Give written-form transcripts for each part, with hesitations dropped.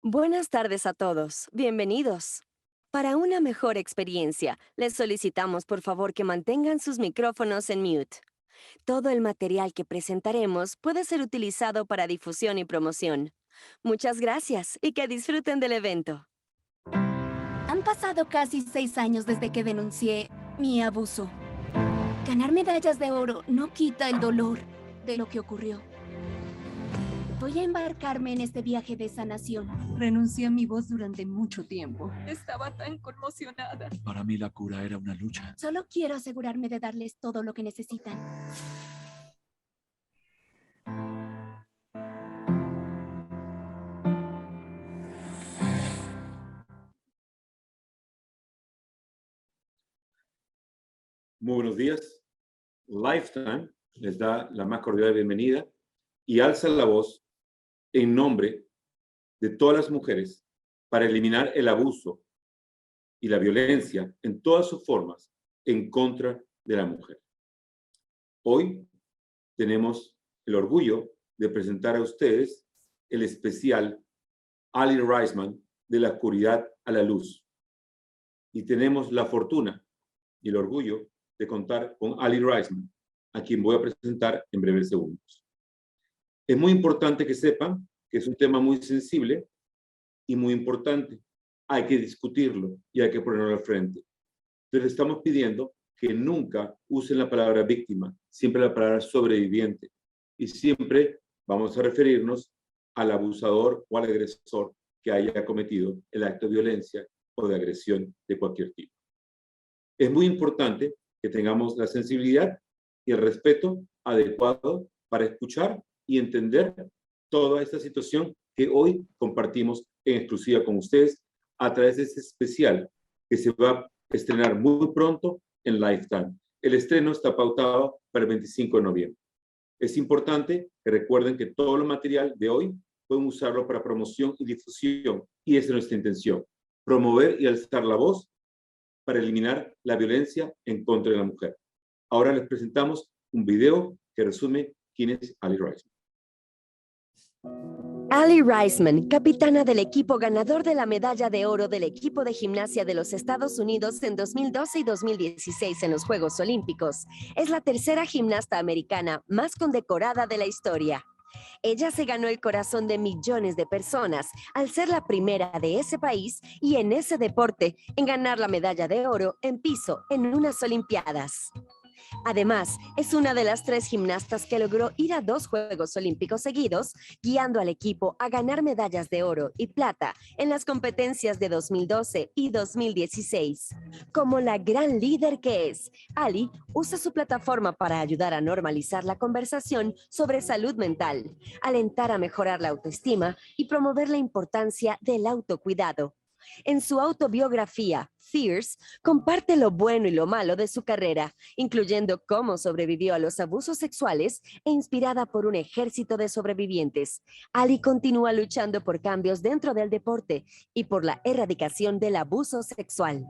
Buenas tardes a todos. Bienvenidos. Para una mejor experiencia, les solicitamos por favor que mantengan sus micrófonos en mute. Todo el material que presentaremos puede ser utilizado para difusión y promoción. Muchas gracias y que disfruten del evento. Han pasado casi 6 años desde que denuncié mi abuso. Ganar medallas de oro no quita el dolor de lo que ocurrió. Voy a embarcarme en este viaje de sanación. Renuncié a mi voz durante mucho tiempo. Estaba tan conmocionada. Para mí la cura era una lucha. Solo quiero asegurarme de darles todo lo que necesitan. Muy buenos días. Lifetime les da la más cordial bienvenida y alza la voz en nombre de todas las mujeres para eliminar el abuso y la violencia en todas sus formas en contra de la mujer. Hoy tenemos el orgullo de presentar a ustedes el especial ALY RAISMAN de la oscuridad a la luz. Y tenemos la fortuna y el orgullo de contar con ALY RAISMAN, a quien voy a presentar en breves segundos. Es muy importante que sepan que es un tema muy sensible y muy importante. Hay que discutirlo y hay que ponerlo al frente. Entonces estamos pidiendo que nunca usen la palabra víctima, siempre la palabra sobreviviente. Y siempre vamos a referirnos al abusador o al agresor que haya cometido el acto de violencia o de agresión de cualquier tipo. Es muy importante que tengamos la sensibilidad y el respeto adecuado para escuchar y entender toda esta situación que hoy compartimos en exclusiva con ustedes a través de este especial que se va a estrenar muy pronto en Lifetime. El estreno está pautado para el 25 de noviembre. Es importante que recuerden que todo el material de hoy pueden usarlo para promoción y difusión, y esa es nuestra intención, promover y alzar la voz para eliminar la violencia en contra de la mujer. Ahora les presentamos un video que resume quién es ALY RAISMAN. ALY RAISMAN, capitana del equipo ganador de la medalla de oro del equipo de gimnasia de los Estados Unidos en 2012 y 2016 en los Juegos Olímpicos, es la tercera gimnasta americana más condecorada de la historia. Ella se ganó el corazón de millones de personas al ser la primera de ese país y en ese deporte en ganar la medalla de oro en piso en unas Olimpiadas. Además, es una de las 3 gimnastas que logró ir a 2 Juegos Olímpicos seguidos, guiando al equipo a ganar medallas de oro y plata en las competencias de 2012 y 2016. Como la gran líder que es, ALY usa su plataforma para ayudar a normalizar la conversación sobre salud mental, alentar a mejorar la autoestima y promover la importancia del autocuidado. En su autobiografía, Fierce, comparte lo bueno y lo malo de su carrera, incluyendo cómo sobrevivió a los abusos sexuales e inspirada por un ejército de sobrevivientes. ALY continúa luchando por cambios dentro del deporte y por la erradicación del abuso sexual.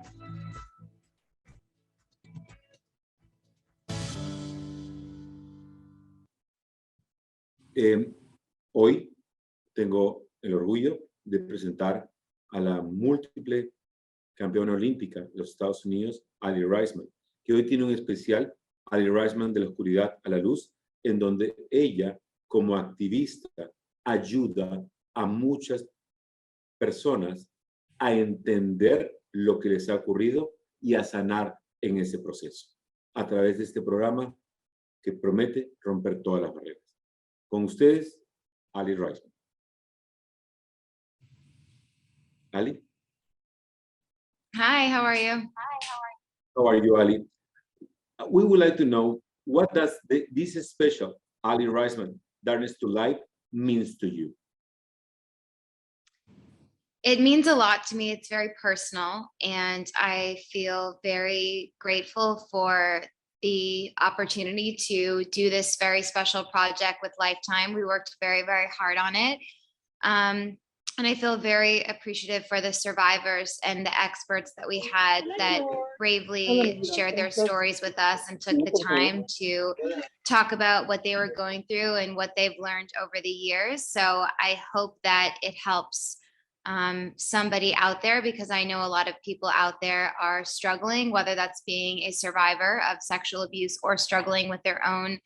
Hoy tengo el orgullo de presentar a la múltiple campeona olímpica de los Estados Unidos, ALY RAISMAN, que hoy tiene un especial ALY RAISMAN de la oscuridad a la luz, en donde ella, como activista, ayuda a muchas personas a entender lo que les ha ocurrido y a sanar en ese proceso, a través de este programa que promete romper todas las barreras. Con ustedes, ALY RAISMAN. ALY? Hi, how are you? How are you, ALY? We would like to know, what does this special ALY RAISMAN, Darkness to Light, means to you? It means a lot to me. It's very personal, and I feel very grateful for the opportunity to do this very special project with Lifetime. We worked very, very hard on it. And I feel very appreciative for the survivors and the experts that we had that bravely shared their stories with us and took the time to talk about what they were going through and what they've learned over the years. So I hope that it helps somebody out there, because I know a lot of people out there are struggling, whether that's being a survivor of sexual abuse or struggling with their own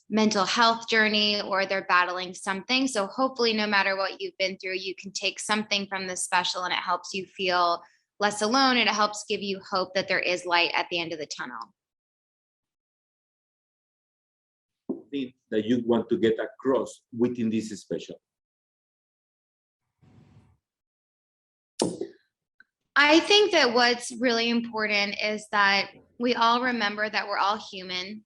mental health journey, or they're battling something. So hopefully, no matter what you've been through, you can take something from this special and it helps you feel less alone, and it helps give you hope that there is light at the end of the tunnel. Thing that you want to get across within this special? I think that what's really important is that we all remember that we're all human.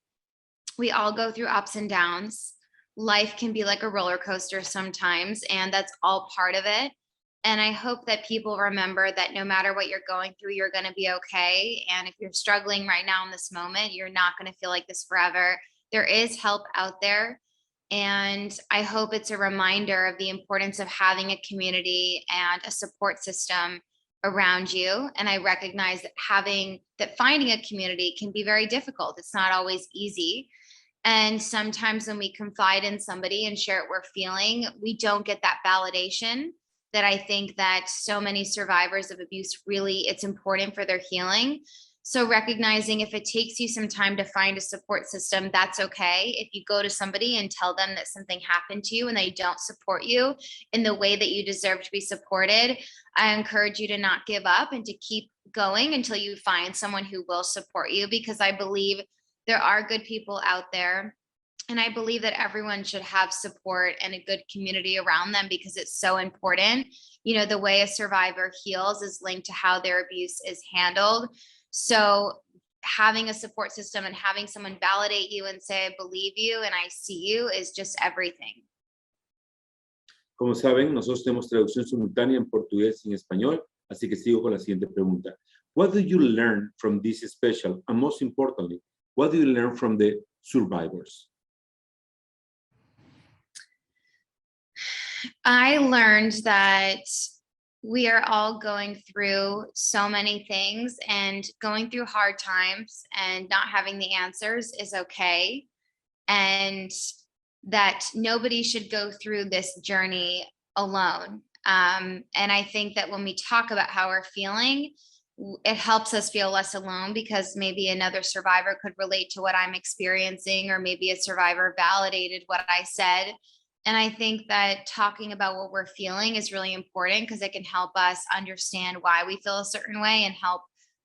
We all go through ups and downs. Life can be like a roller coaster sometimes, and that's all part of it. And I hope that people remember that no matter what you're going through, you're going to be okay. And if you're struggling right now in this moment, you're not going to feel like this forever. There is help out there. And I hope it's a reminder of the importance of having a community and a support system around you. And I recognize that finding a community can be very difficult. It's not always easy. And sometimes when we confide in somebody and share what we're feeling, we don't get that validation that I think that so many survivors of abuse really, it's important for their healing. So recognizing if it takes you some time to find a support system, that's okay. If you go to somebody and tell them that something happened to you and they don't support you in the way that you deserve to be supported, I encourage you to not give up and to keep going until you find someone who will support you, because I believe there are good people out there. And I believe that everyone should have support and a good community around them, because it's so important. You know, the way a survivor heals is linked to how their abuse is handled. So having a support system and having someone validate you and say, I believe you and I see you, is just everything. Como saben, nosotros tenemos traducción simultánea en portugués y en español, así que sigo con la siguiente pregunta. What do you learn from this special? And most importantly, what do you learn from the survivors? I learned that we are all going through so many things, and going through hard times and not having the answers is okay. And that nobody should go through this journey alone. And I think that when we talk about how we're feeling, it helps us feel less alone, because maybe another survivor could relate to what I'm experiencing, or maybe a survivor validated what I said. And I think that talking about what we're feeling is really important, because it can help us understand why we feel a certain way and help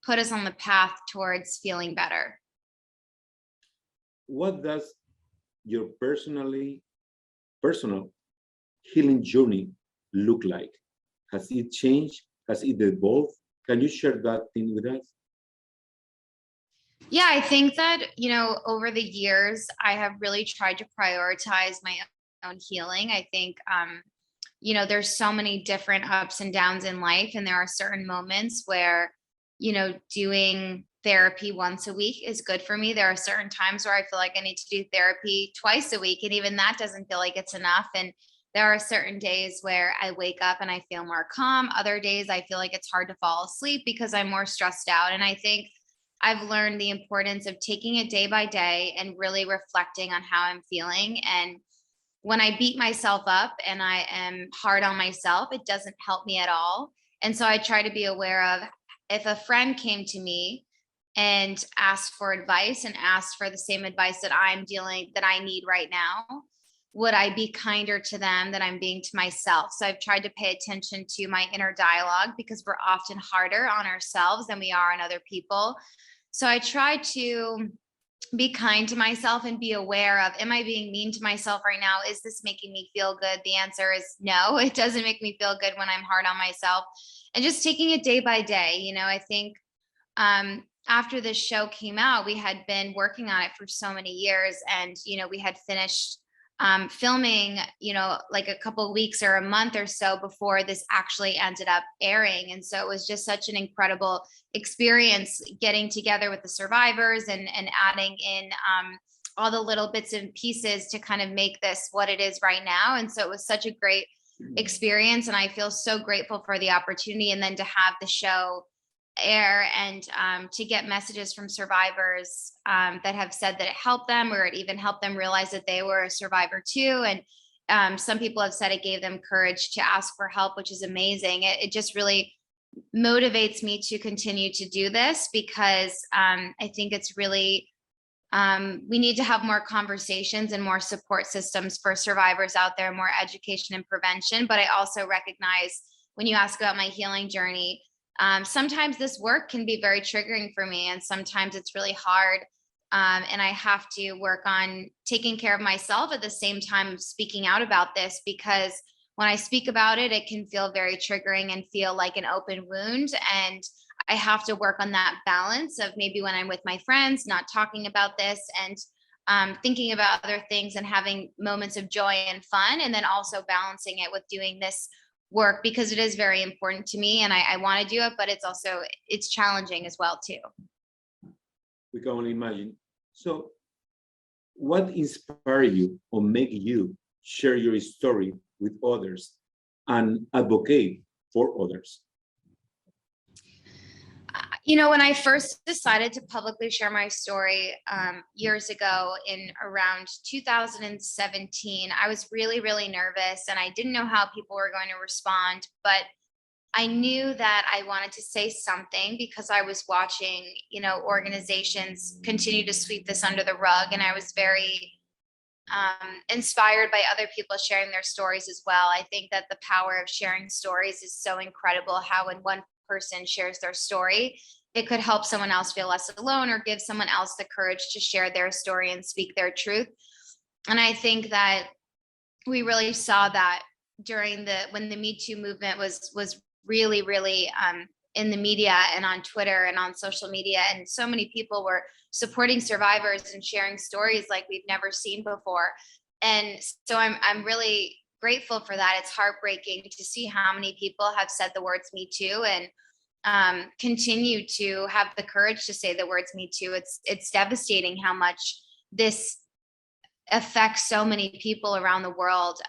put us on the path towards feeling better. What does your personal healing journey look like? Has it changed? Has it evolved? Can you share that thing with us? Yeah, I think that, you know, over the years, I have really tried to prioritize my own healing. I think, you know, there's so many different ups and downs in life, and there are certain moments where, you know, doing therapy once a week is good for me. There are certain times where I feel like I need to do therapy twice a week, and even that doesn't feel like it's enough. And there are certain days where I wake up and I feel more calm. Other days I feel like it's hard to fall asleep because I'm more stressed out. And I think I've learned the importance of taking it day by day and really reflecting on how I'm feeling. And when I beat myself up and I am hard on myself, it doesn't help me at all. And so I try to be aware of, if a friend came to me and asked for advice and asked for the same advice that I need right now, would I be kinder to them than I'm being to myself? So I've tried to pay attention to my inner dialogue, because we're often harder on ourselves than we are on other people. So I try to be kind to myself and be aware of, am I being mean to myself right now? Is this making me feel good? The answer is no, it doesn't make me feel good when I'm hard on myself. And just taking it day by day. You know, I think after this show came out, we had been working on it for so many years, and, you know, we had finished filming, you know, like a couple of weeks or a month or so before this actually ended up airing. And so it was just such an incredible experience getting together with the survivors and adding in all the little bits and pieces to kind of make this what it is right now. And so it was such a great experience, and I feel so grateful for the opportunity. And then to have the show air and to get messages from survivors that have said that it helped them, or it even helped them realize that they were a survivor too. And some people have said it gave them courage to ask for help, which is amazing. It just really motivates me to continue to do this because I think it's really, we need to have more conversations and more support systems for survivors out there, more education and prevention. But I also recognize when you ask about my healing journey, sometimes this work can be very triggering for me, and sometimes it's really hard. And I have to work on taking care of myself at the same time speaking out about this, because when I speak about it, it can feel very triggering and feel like an open wound. And I have to work on that balance of maybe when I'm with my friends, not talking about this and thinking about other things and having moments of joy and fun, and then also balancing it with doing this work because it is very important to me and I want to do it, but it's challenging as well too. We can only imagine. So what inspired you or make you share your story with others and advocate for others? You know, when I first decided to publicly share my story years ago in around 2017, I was really, really nervous and I didn't know how people were going to respond, but I knew that I wanted to say something because I was watching, you know, organizations continue to sweep this under the rug. And I was very inspired by other people sharing their stories as well. I think that the power of sharing stories is so incredible, how when one person shares their story, it could help someone else feel less alone or give someone else the courage to share their story and speak their truth. And I think that we really saw that during when the Me Too movement was really, really in the media and on Twitter and on social media. And so many people were supporting survivors and sharing stories like we've never seen before. And so I'm really grateful for that. It's heartbreaking to see how many people have said the words Me Too and continue to have the courage to say the words Me Too. It's devastating how much this affects so many people around the world.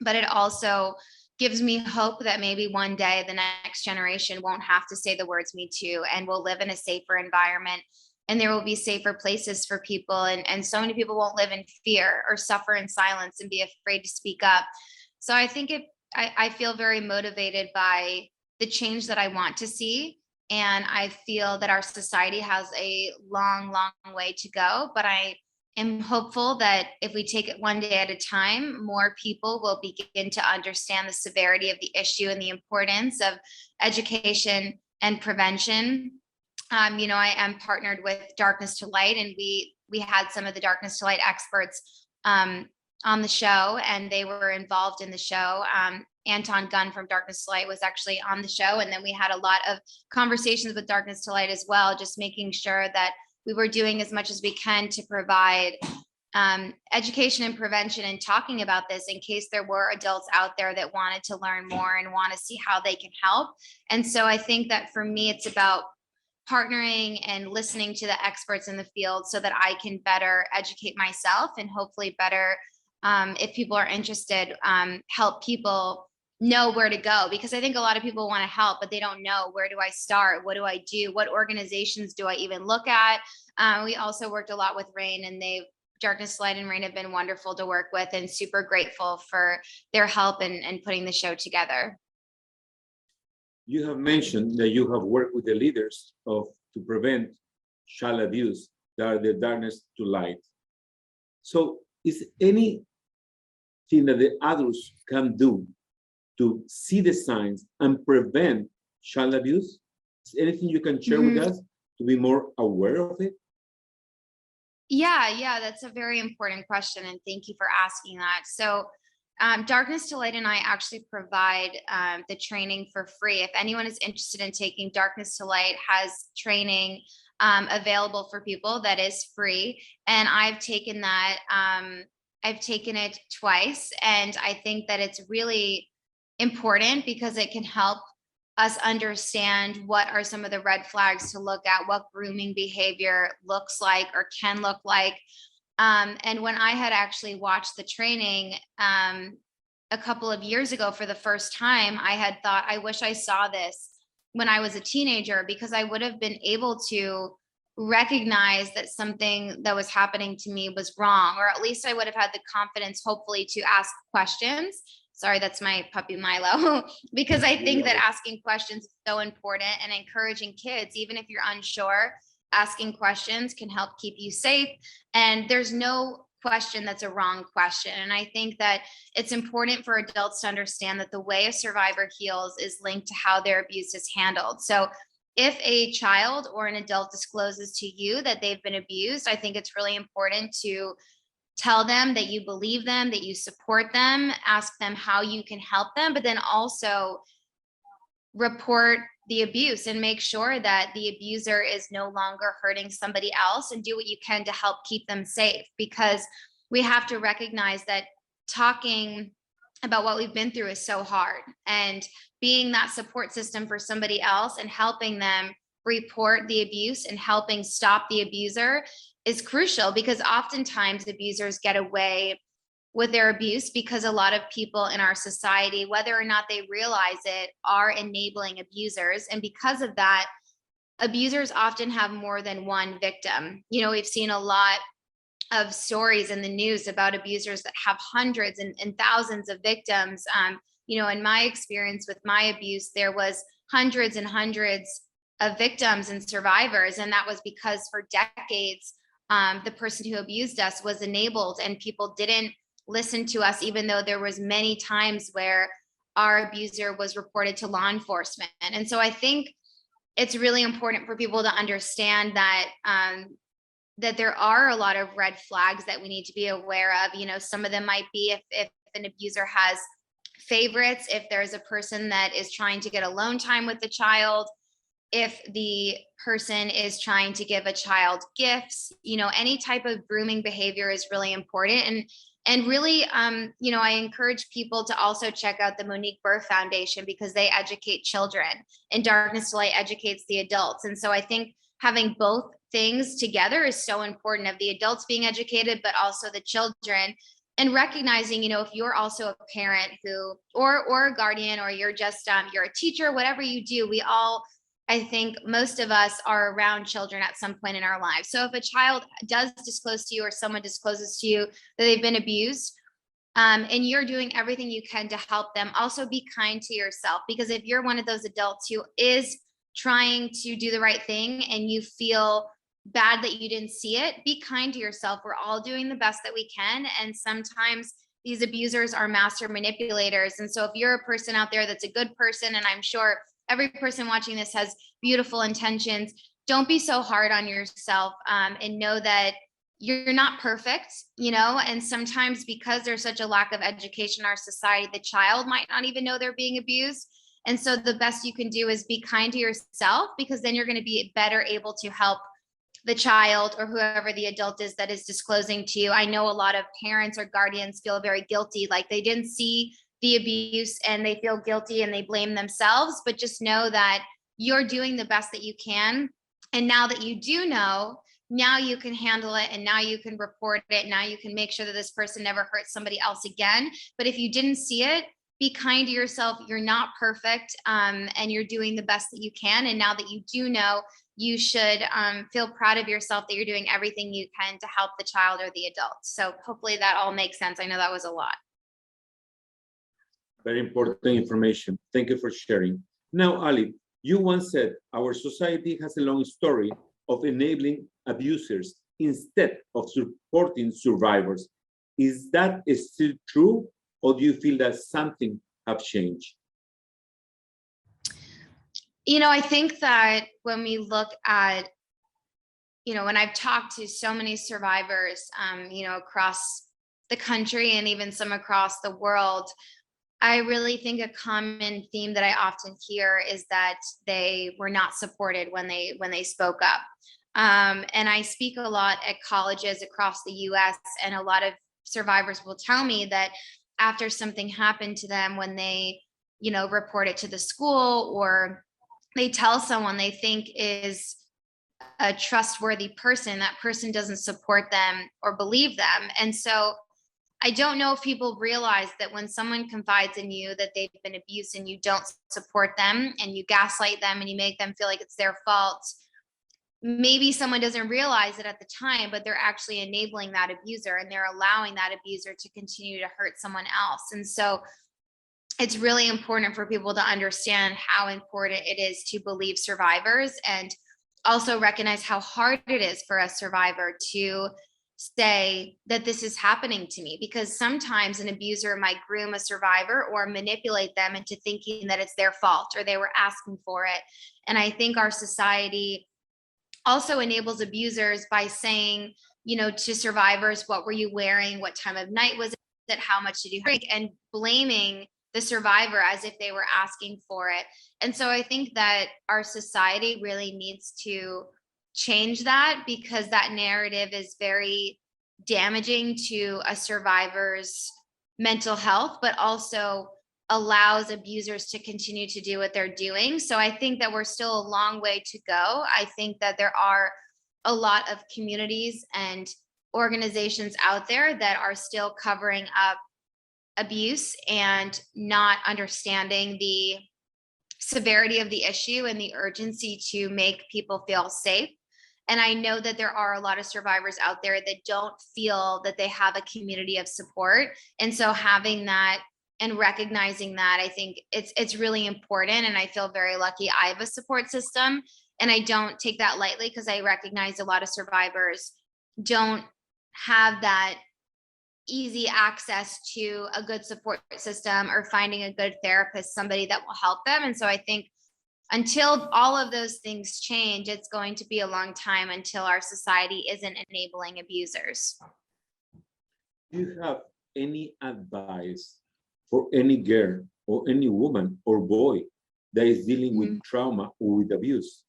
But it also gives me hope that maybe one day the next generation won't have to say the words Me Too and will live in a safer environment, and there will be safer places for people. And so many people won't live in fear or suffer in silence and be afraid to speak up. So I think I feel very motivated by the change that I want to see. And I feel that our society has a long, long way to go, but I am hopeful that if we take it one day at a time, more people will begin to understand the severity of the issue and the importance of education and prevention. You know, I am partnered with Darkness to Light, and we had some of the Darkness to Light experts on the show, and they were involved in the show. Anton Gunn from Darkness to Light was actually on the show, and then we had a lot of conversations with Darkness to Light as well, just making sure that we were doing as much as we can to provide education and prevention and talking about this in case there were adults out there that wanted to learn more and want to see how they can help. And so I think that for me, it's about partnering and listening to the experts in the field so that I can better educate myself and hopefully better, if people are interested, help people know where to go, because I think a lot of people want to help, but they don't know, where do I start? What do I do? What organizations do I even look at? We also worked a lot with RAIN, and Darkness to Light and RAIN have been wonderful to work with, and super grateful for their help and putting the show together. You have mentioned that you have worked with the leaders to prevent child abuse, that are the Darkness to Light. So is anything that the adults can do to see the signs and prevent child abuse? Is anything you can share with us to be more aware of it? Yeah, that's a very important question, and thank you for asking that. So Darkness to Light and I actually provide the training for free. If anyone is interested in taking, Darkness to Light has training available for people that is free, and I've taken that. I've taken it twice, and I think that it's really important because it can help us understand what are some of the red flags to look at, what grooming behavior looks like or can look like. And when I had actually watched the training a couple of years ago for the first time, I had thought, I wish I saw this when I was a teenager, because I would have been able to recognize that something that was happening to me was wrong, or at least I would have had the confidence, hopefully, to ask questions. Sorry, that's my puppy Milo. Because I think that asking questions is so important, and encouraging kids, even if you're unsure, asking questions can help keep you safe. And there's no question that's a wrong question. And I think that it's important for adults to understand that the way a survivor heals is linked to how their abuse is handled. So if a child or an adult discloses to you that they've been abused, I think it's really important to tell them that you believe them, that you support them, ask them how you can help them, but then also report the abuse and make sure that the abuser is no longer hurting somebody else, and do what you can to help keep them safe. Because we have to recognize that talking about what we've been through is so hard, and being that support system for somebody else and helping them report the abuse and helping stop the abuser is crucial, because oftentimes abusers get away with their abuse because a lot of people in our society, whether or not they realize it, are enabling abusers. And because of that, abusers often have more than one victim. You know, we've seen a lot of stories in the news about abusers that have hundreds and thousands of victims. You know, in my experience with my abuse, there was hundreds and hundreds of victims and survivors. And that was because for decades, the person who abused us was enabled, and people didn't listen to us, even though there was many times where our abuser was reported to law enforcement. And so I think it's really important for people to understand that that there are a lot of red flags that we need to be aware of. You know, some of them might be if an abuser has favorites, if there's a person that is trying to get alone time with the child, if the person is trying to give a child gifts, you know, any type of grooming behavior is really important. And really, you know, I encourage people to also check out the Monique Burr Foundation, because they educate children, and Darkness to Light educates the adults. And so I think having both things together is so important, of the adults being educated, but also the children, and recognizing, you know, if you're also a parent who, or a guardian, or you're just, you're a teacher, whatever you do, we all, I think most of us are around children at some point in our lives. So if a child does disclose to you, or someone discloses to you that they've been abused, and you're doing everything you can to help them, also be kind to yourself. Because if you're one of those adults who is trying to do the right thing and you feel bad that you didn't see it, be kind to yourself. We're all doing the best that we can. And sometimes these abusers are master manipulators. And so if you're a person out there that's a good person, and I'm sure every person watching this has beautiful intentions, don't be so hard on yourself, and know that you're not perfect, you know, and sometimes because there's such a lack of education in our society, the child might not even know they're being abused. And so the best you can do is be kind to yourself, because then you're going to be better able to help the child or whoever the adult is that is disclosing to you. I know a lot of parents or guardians feel very guilty, like they didn't see the abuse and they feel guilty and they blame themselves, but just know that you're doing the best that you can. And now that you do know, now you can handle it, and now you can report it. Now you can make sure that this person never hurts somebody else again. But if you didn't see it, be kind to yourself. You're not perfect, and you're doing the best that you can. And now that you do know, you should feel proud of yourself that you're doing everything you can to help the child or the adult. So hopefully that all makes sense. I know that was a lot. Very important information. Thank you for sharing. Now, Ali, you once said our society has a long story of enabling abusers instead of supporting survivors. Is that still true, or do you feel that something have changed? You know, I think that when we look at, you know, when I've talked to so many survivors, you know, across the country and even some across the world, I really think a common theme that I often hear is that they were not supported when they spoke up. And I speak a lot at colleges across the US, and a lot of survivors will tell me that after something happened to them, when they, you know, report it to the school, or they tell someone they think is a trustworthy person, that person doesn't support them or believe them. And so I don't know if people realize that when someone confides in you that they've been abused and you don't support them and you gaslight them and you make them feel like it's their fault, maybe someone doesn't realize it at the time, but they're actually enabling that abuser and they're allowing that abuser to continue to hurt someone else. And so it's really important for people to understand how important it is to believe survivors and also recognize how hard it is for a survivor to say that this is happening to me, because sometimes an abuser might groom a survivor or manipulate them into thinking that it's their fault or they were asking for it. And I think our society also enables abusers by saying, you know, to survivors, what were you wearing? What time of night was it? How much did you drink? And blaming the survivor as if they were asking for it. And so I think that our society really needs to change that, because that narrative is very damaging to a survivor's mental health, but also allows abusers to continue to do what they're doing. So I think that we're still a long way to go. I think that there are a lot of communities and organizations out there that are still covering up abuse and not understanding the severity of the issue and the urgency to make people feel safe. And I know that there are a lot of survivors out there that don't feel that they have a community of support. And so having that and recognizing that, I think it's really important. And I feel very lucky I have a support system. And I don't take that lightly, because I recognize a lot of survivors don't have that easy access to a good support system or finding a good therapist, somebody that will help them. And so I think until all of those things change, it's going to be a long time until our society isn't enabling abusers. Do you have any advice for any girl or any woman or boy that is dealing with trauma or with abuse?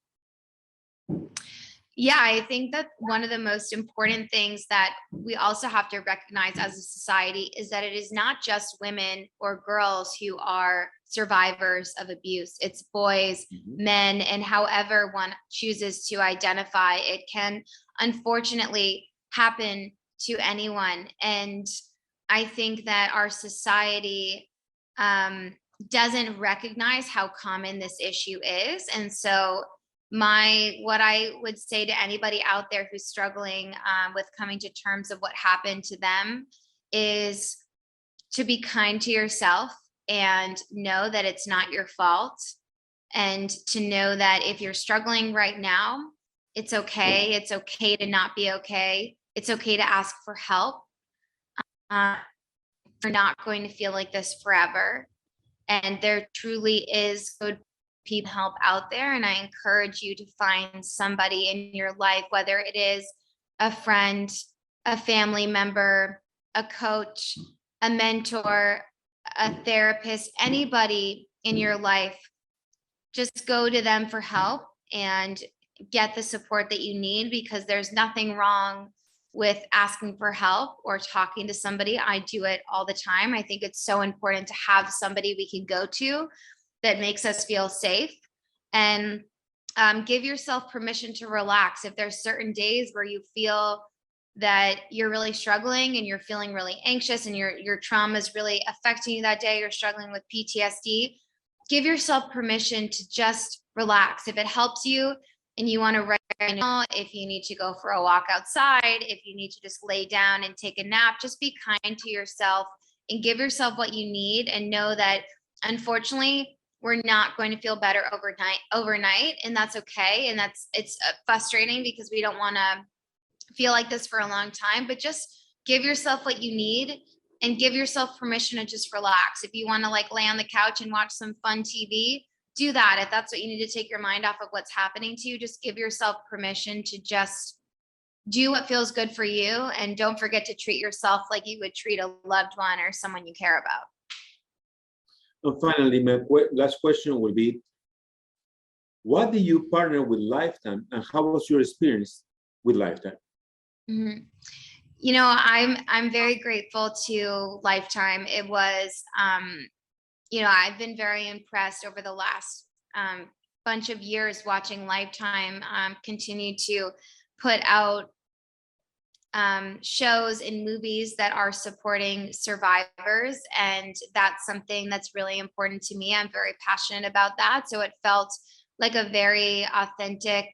Yeah, I think that one of the most important things that we also have to recognize as a society is that it is not just women or girls who are survivors of abuse. It's boys, men, and however one chooses to identify. It can unfortunately happen to anyone. And I think that our society doesn't recognize how common this issue is. And so what I would say to anybody out there who's struggling with coming to terms of what happened to them is to be kind to yourself and know that it's not your fault, and to know that if you're struggling right now, it's okay. It's okay to not be okay. It's okay to ask for help. You're not going to feel like this forever. And there truly is good people help out there. And I encourage you to find somebody in your life, whether it is a friend, a family member, a coach, a mentor, a therapist, anybody in your life. Just go to them for help and get the support that you need, because there's nothing wrong with asking for help or talking to somebody. I do it all the time. I think it's so important to have somebody we can go to that makes us feel safe, and give yourself permission to relax. If there's certain days where you feel that you're really struggling and you're feeling really anxious and your trauma is really affecting you that day, you're struggling with PTSD, give yourself permission to just relax. If it helps you and you want to write, if you need to go for a walk outside, if you need to just lay down and take a nap, just be kind to yourself and give yourself what you need, and know that unfortunately we're not going to feel better overnight, and that's okay. And it's frustrating because we don't want to feel like this for a long time, but just give yourself what you need and give yourself permission to just relax. If you want to like lay on the couch and watch some fun TV, do that. If that's what you need to take your mind off of what's happening to you, just give yourself permission to just do what feels good for you. And don't forget to treat yourself like you would treat a loved one or someone you care about. And finally, my last question will be, what did you partner with Lifetime, and how was your experience with Lifetime? You know, I'm very grateful to Lifetime. It was, you know, I've been very impressed over the last bunch of years watching Lifetime continue to put out shows and movies that are supporting survivors. And that's something that's really important to me. I'm very passionate about that. So it felt like a very authentic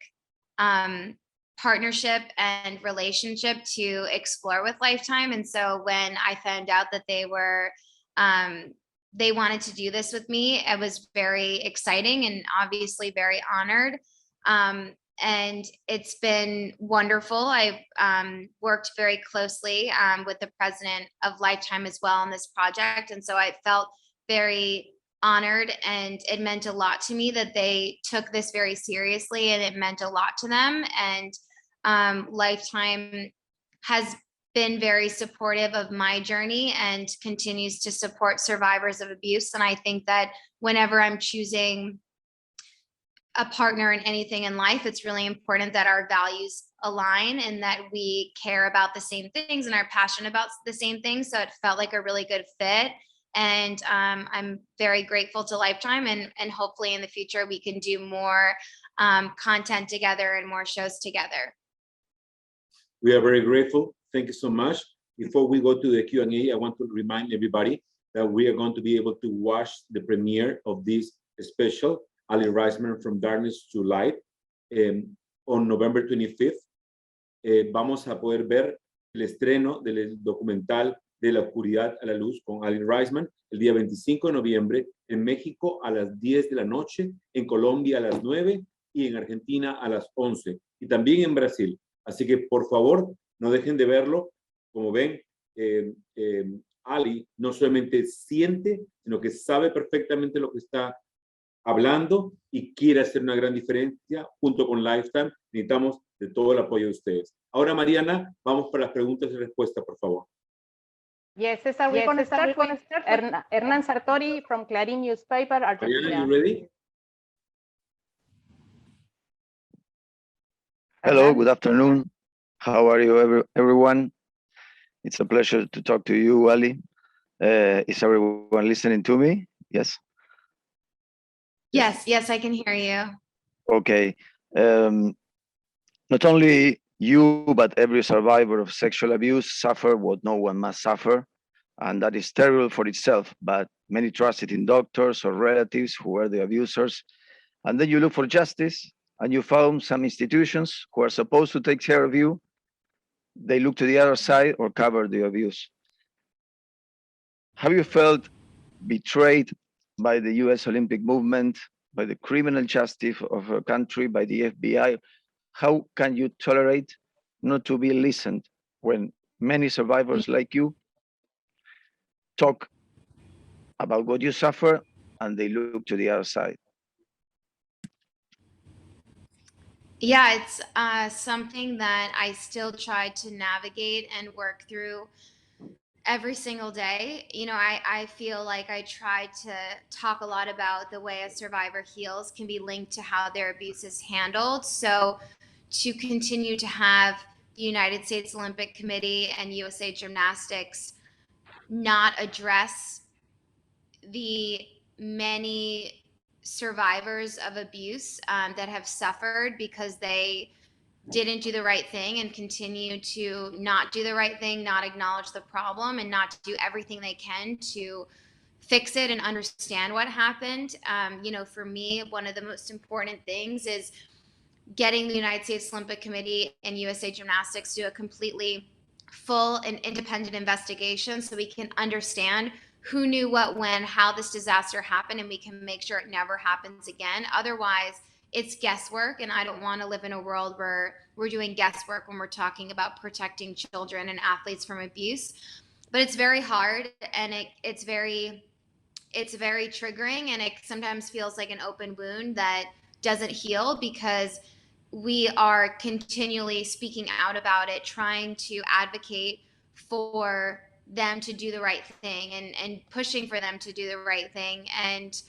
partnership and relationship to explore with Lifetime. And so when I found out that they wanted to do this with me, it was very exciting and obviously very honored. And it's been wonderful. I've worked very closely with the president of Lifetime as well on this project. And so I felt very honored, and it meant a lot to me that they took this very seriously, and it meant a lot to them. And Lifetime has been very supportive of my journey and continues to support survivors of abuse. And I think that whenever I'm choosing a partner in anything in life, it's really important that our values align and that we care about the same things and are passionate about the same things. So it felt like a really good fit. And I'm very grateful to Lifetime, and hopefully in the future we can do more content together and more shows together. We are very grateful. Thank you so much. Before we go to the Q&A, I want to remind everybody that we are going to be able to watch the premiere of this special, ALY RAISMAN From Darkness to Light, on November 25th. Vamos a poder ver el estreno del documental De la Oscuridad a la Luz con ALY RAISMAN el día 25 de noviembre en México a las 10 de la noche, en Colombia a las 9 y en Argentina a las 11 y también en Brasil. Así que por favor no dejen de verlo. Como ven, ALY no solamente siente, sino que sabe perfectamente lo que está hablando y quiere hacer una gran diferencia junto con Lifetime. Necesitamos de todo el apoyo de ustedes. Ahora, Mariana, vamos para las preguntas y respuestas, por favor. Yes, Cesar, we're going to start with Hernán Sartori from Clarín newspaper, Argentina. Mariana, you ready? Hello, good afternoon. How are you, everyone? It's a pleasure to talk to you, ALY. Is everyone listening to me? Yes? Yes, I can hear you. Okay. Not only you, but every survivor of sexual abuse suffer what no one must suffer, and that is terrible for itself, but many trusted in doctors or relatives who were the abusers. And then you look for justice, and you found some institutions who are supposed to take care of you. They look to the other side or cover the abuse. Have you felt betrayed by the US Olympic movement, by the criminal justice of a country, by the FBI? How can you tolerate not to be listened when many survivors like you talk about what you suffer and they look to the other side? Yeah, it's something that I still try to navigate and work through every single day. You know, I feel like I try to talk a lot about the way a survivor heals can be linked to how their abuse is handled. So to continue to have the United States Olympic Committee and USA Gymnastics not address the many survivors of abuse that have suffered because they didn't do the right thing and continue to not do the right thing, not acknowledge the problem, and not do everything they can to fix it and understand what happened. You know, for me, one of the most important things is getting the United States Olympic Committee and USA Gymnastics to do a completely full and independent investigation so we can understand who knew what, when, how this disaster happened, and we can make sure it never happens again. Otherwise, it's guesswork, and I don't want to live in a world where we're doing guesswork when we're talking about protecting children and athletes from abuse. But it's very hard, and it's very triggering, and it sometimes feels like an open wound that doesn't heal because we are continually speaking out about it, trying to advocate for them to do the right thing and pushing for them to do the right thing. And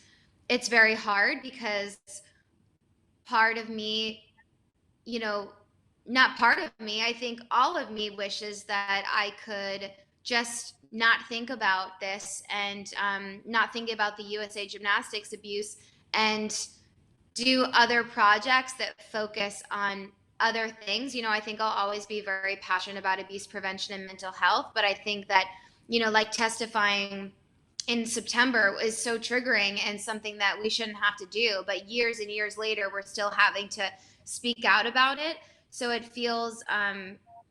it's very hard because part of me, you know, not part of me, I think all of me wishes that I could just not think about this and not think about the USA Gymnastics abuse and do other projects that focus on other things. You know, I think I'll always be very passionate about abuse prevention and mental health, but I think that, you know, like testifying in September is so triggering and something that we shouldn't have to do. But years and years later, we're still having to speak out about it. So it feels,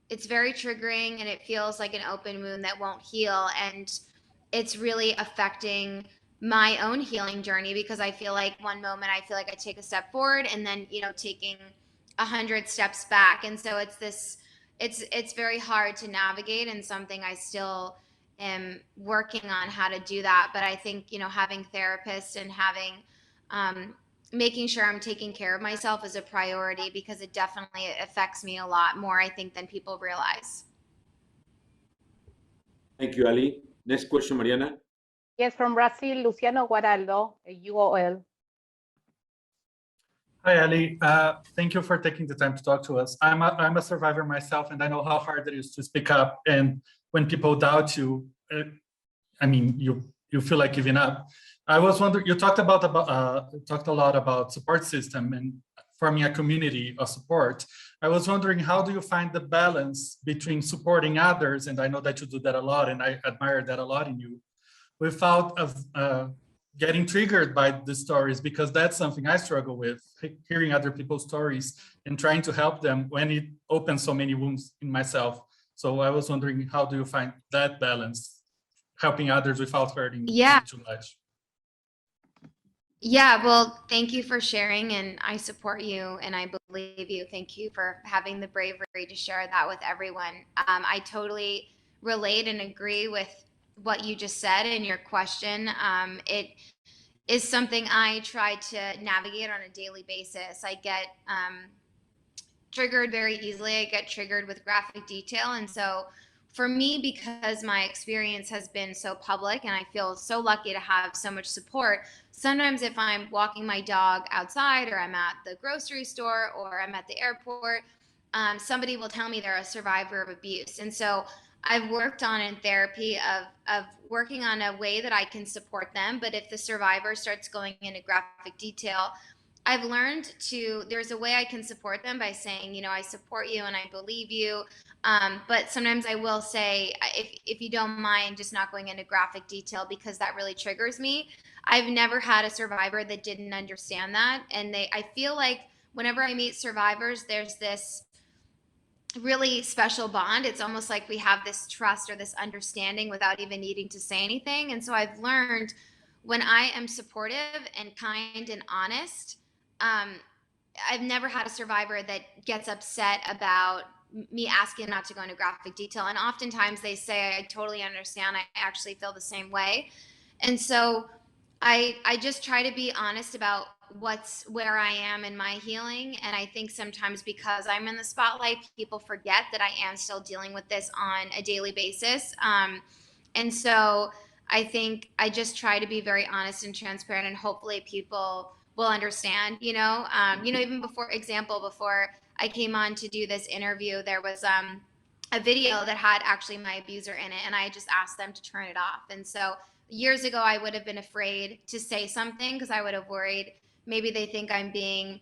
it's very triggering, and it feels like an open wound that won't heal. And it's really affecting my own healing journey, because I feel like one moment I feel like I take a step forward, and then, you know, taking 100 steps back. And so it's this, it's very hard to navigate, and something I still am working on how to do that. But I think, you know, having therapists and having, making sure I'm taking care of myself is a priority, because it definitely affects me a lot more, I think, than people realize. Thank you, Ali. Next question, Mariana. Yes, from Brazil, Luciano Guaraldo, UOL. Hi, Ali. Thank you for taking the time to talk to us. I'm a survivor myself, and I know how hard it is to speak up. And when people doubt you, I mean, you feel like giving up. I was wondering, you talked a lot about support system and forming a community of support. I was wondering, how do you find the balance between supporting others, and I know that you do that a lot, and I admire that a lot in you, without getting triggered by the stories, because that's something I struggle with, hearing other people's stories and trying to help them when it opens so many wounds in myself. So I was wondering, how do you find that balance, helping others without hurting too much? Yeah, well, thank you for sharing, and I support you and I believe you. Thank you for having the bravery to share that with everyone. I totally relate and agree with what you just said in your question. It is something I try to navigate on a daily basis. I get triggered very easily. I get triggered with graphic detail. And so for me, because my experience has been so public and I feel so lucky to have so much support, sometimes if I'm walking my dog outside, or I'm at the grocery store, or I'm at the airport, somebody will tell me they're a survivor of abuse. And so I've worked on in therapy of working on a way that I can support them. But if the survivor starts going into graphic detail, I've learned there's a way I can support them by saying, you know, I support you and I believe you. But sometimes I will say, if you don't mind just not going into graphic detail, because that really triggers me. I've never had a survivor that didn't understand that. And I feel like whenever I meet survivors, there's this really special bond. It's almost like we have this trust or this understanding without even needing to say anything. And so I've learned, when I am supportive and kind and honest, I've never had a survivor that gets upset about me asking not to go into graphic detail. And oftentimes they say, I totally understand. I actually feel the same way. And so I just try to be honest about where I am in my healing. And I think sometimes because I'm in the spotlight, people forget that I am still dealing with this on a daily basis. And so I think I just try to be very honest and transparent, and hopefully people will understand, even before I came on to do this interview, there was a video that had actually my abuser in it, and I just asked them to turn it off. And so years ago, I would have been afraid to say something because I would have worried maybe they think I'm being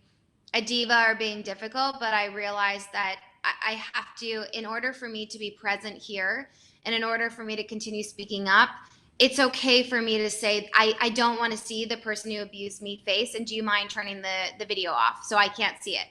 a diva or being difficult. But I realized that I have to, in order for me to be present here and in order for me to continue speaking up, it's okay for me to say, I don't want to see the person who abused me face, and do you mind turning the video off so I can't see it?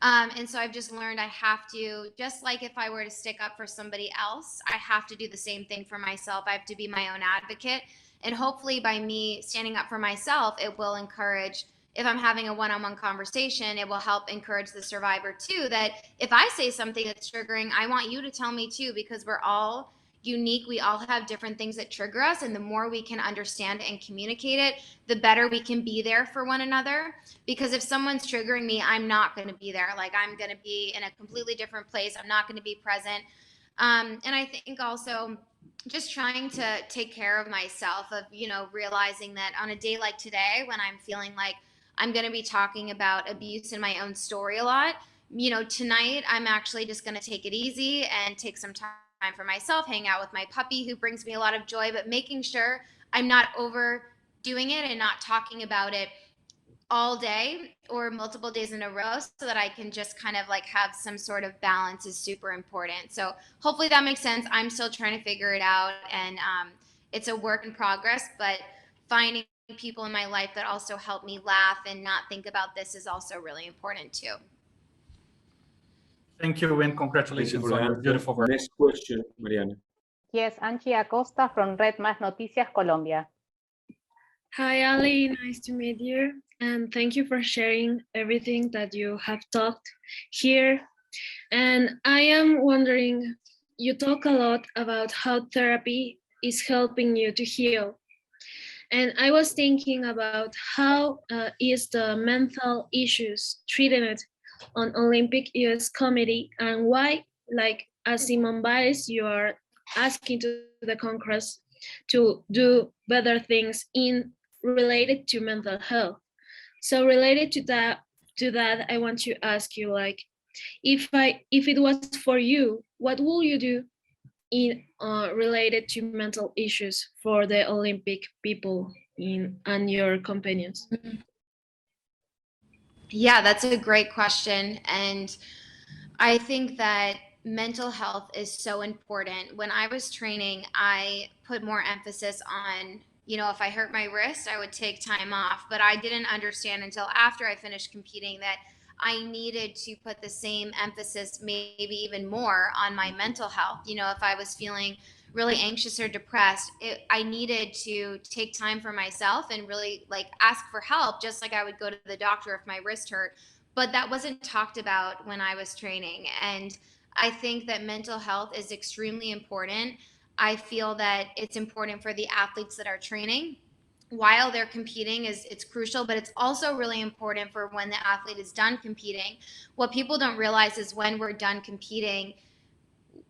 And so I've just learned I have to, just like if I were to stick up for somebody else, I have to do the same thing for myself. I have to be my own advocate. And hopefully by me standing up for myself, it will encourage, if I'm having a one-on-one conversation, it will help encourage the survivor too, that if I say something that's triggering, I want you to tell me too, because we're all unique. We all have different things that trigger us. And the more we can understand and communicate it, the better we can be there for one another. Because if someone's triggering me, I'm not going to be there. Like, I'm going to be in a completely different place. I'm not going to be present. And I think also just trying to take care of myself, of, realizing that on a day like today, when I'm feeling like I'm going to be talking about abuse in my own story a lot, tonight I'm actually just going to take it easy and take some time for myself, hang out with my puppy, who brings me a lot of joy, but making sure I'm not overdoing it and not talking about it all day or multiple days in a row, so that I can just kind of like have some sort of balance is super important. So hopefully that makes sense. I'm still trying to figure it out. And it's a work in progress, but finding people in my life that also help me laugh and not think about this is also really important too. Thank you and congratulations on your beautiful work. Next question, Mariana. Yes, Angie Acosta from Red Más Noticias, Colombia. Hi, Ali. Nice to meet you. And thank you for sharing everything that you have talked here. And I am wondering, you talk a lot about how therapy is helping you to heal. And I was thinking about how is the mental issues treated on Olympic US Committee, and why, like as Simone Biles, you are asking to the Congress to do better things in related to mental health. So related to that, I want to ask you, like, if it was for you, what will you do in related to mental issues for the Olympic people and your companions? Yeah, that's a great question. And I think that mental health is so important. When I was training, I put more emphasis on, if I hurt my wrist, I would take time off. But I didn't understand until after I finished competing that I needed to put the same emphasis, maybe even more, on my mental health. If I was feeling really anxious or depressed, I needed to take time for myself and really ask for help, just like I would go to the doctor if my wrist hurt. But that wasn't talked about when I was training. And I think that mental health is extremely important. I feel that it's important for the athletes that are training while they're competing. It's crucial, but it's also really important for when the athlete is done competing. What people don't realize is when we're done competing,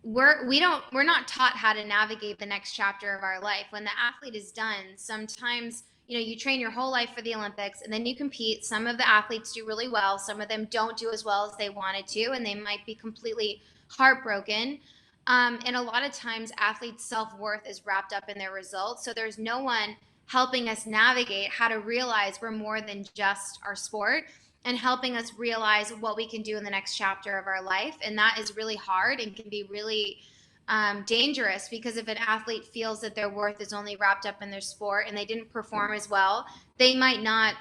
we're not taught how to navigate the next chapter of our life. When the athlete is done, sometimes you train your whole life for the Olympics and then you compete. Some of the athletes do really well, some of them don't do as well as they wanted to, and they might be completely heartbroken. And a lot of times athletes' self-worth is wrapped up in their results, so there's no one helping us navigate how to realize we're more than just our sport, and helping us realize what we can do in the next chapter of our life. And that is really hard and can be really dangerous, because if an athlete feels that their worth is only wrapped up in their sport and they didn't perform as well, they might not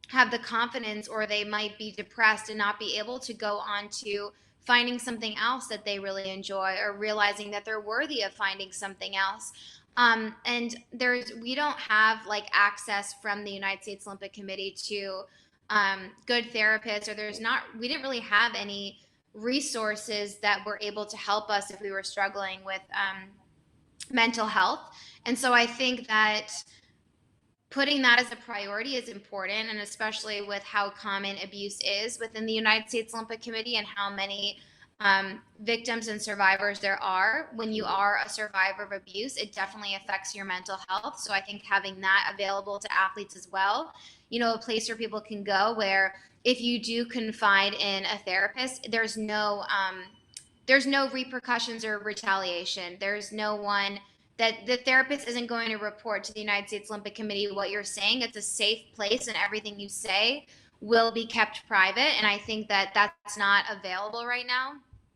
have the confidence, or they might be depressed and not be able to go on to finding something else that they really enjoy, or realizing that they're worthy of finding something else. And we don't have access from the United States Olympic Committee to good therapists, or we didn't really have any resources that were able to help us if we were struggling with mental health. And so I think that putting that as a priority is important, and especially with how common abuse is within the United States Olympic Committee and how many victims and survivors there are. When you are a survivor of abuse, it definitely affects your mental health. So I think having that available to athletes as well, a place where people can go, where if you do confide in a therapist, there's no repercussions or retaliation. There's no one that the therapist isn't going to report to the United States Olympic Committee what you're saying. It's a safe place, and everything you say will be kept private. And I think that that's not available right now.